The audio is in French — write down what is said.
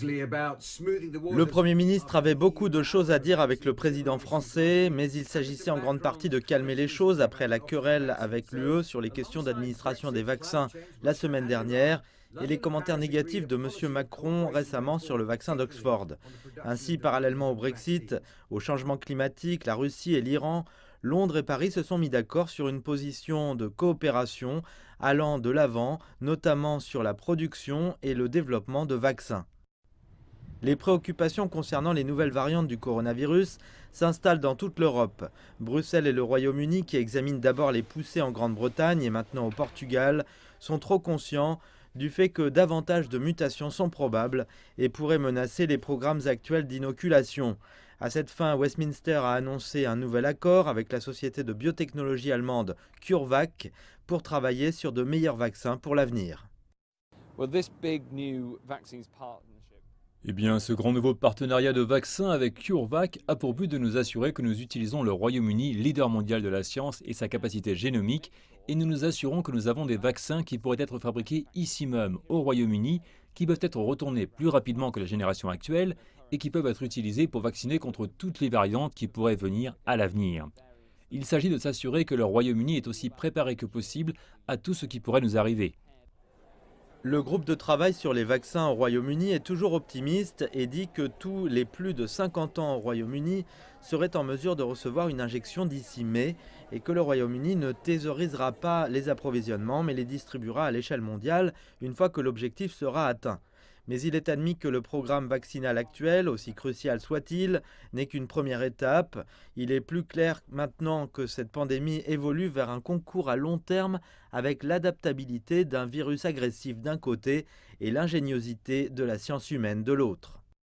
Le Premier ministre avait beaucoup de choses à dire avec le président français, mais il s'agissait en grande partie de calmer les choses après la querelle avec l'UE sur les questions d'administration des vaccins la semaine dernière et les commentaires négatifs de M. Macron récemment sur le vaccin d'Oxford. Ainsi, parallèlement au Brexit, au changement climatique, la Russie et l'Iran, Londres et Paris se sont mis d'accord sur une position de coopération allant de l'avant, notamment sur la production et le développement de vaccins. Les préoccupations concernant les nouvelles variantes du coronavirus s'installent dans toute l'Europe. Bruxelles et le Royaume-Uni, qui examinent d'abord les poussées en Grande-Bretagne et maintenant au Portugal, sont trop conscients du fait que davantage de mutations sont probables et pourraient menacer les programmes actuels d'inoculation. À cette fin, Westminster a annoncé un nouvel accord avec la société de biotechnologie allemande CureVac pour travailler sur de meilleurs vaccins pour l'avenir. Eh bien, ce grand nouveau partenariat de vaccins avec CureVac a pour but de nous assurer que nous utilisons le Royaume-Uni, leader mondial de la science et sa capacité génomique, et nous nous assurons que nous avons des vaccins qui pourraient être fabriqués ici même, au Royaume-Uni, qui peuvent être retournés plus rapidement que la génération actuelle et qui peuvent être utilisés pour vacciner contre toutes les variantes qui pourraient venir à l'avenir. Il s'agit de s'assurer que le Royaume-Uni est aussi préparé que possible à tout ce qui pourrait nous arriver. Le groupe de travail sur les vaccins au Royaume-Uni est toujours optimiste et dit que tous les plus de 50 ans au Royaume-Uni seraient en mesure de recevoir une injection d'ici mai et que le Royaume-Uni ne thésaurisera pas les approvisionnements mais les distribuera à l'échelle mondiale une fois que l'objectif sera atteint. Mais il est admis que le programme vaccinal actuel, aussi crucial soit-il, n'est qu'une première étape. Il est plus clair maintenant que cette pandémie évolue vers un concours à long terme avec l'adaptabilité d'un virus agressif d'un côté et l'ingéniosité de la science humaine de l'autre.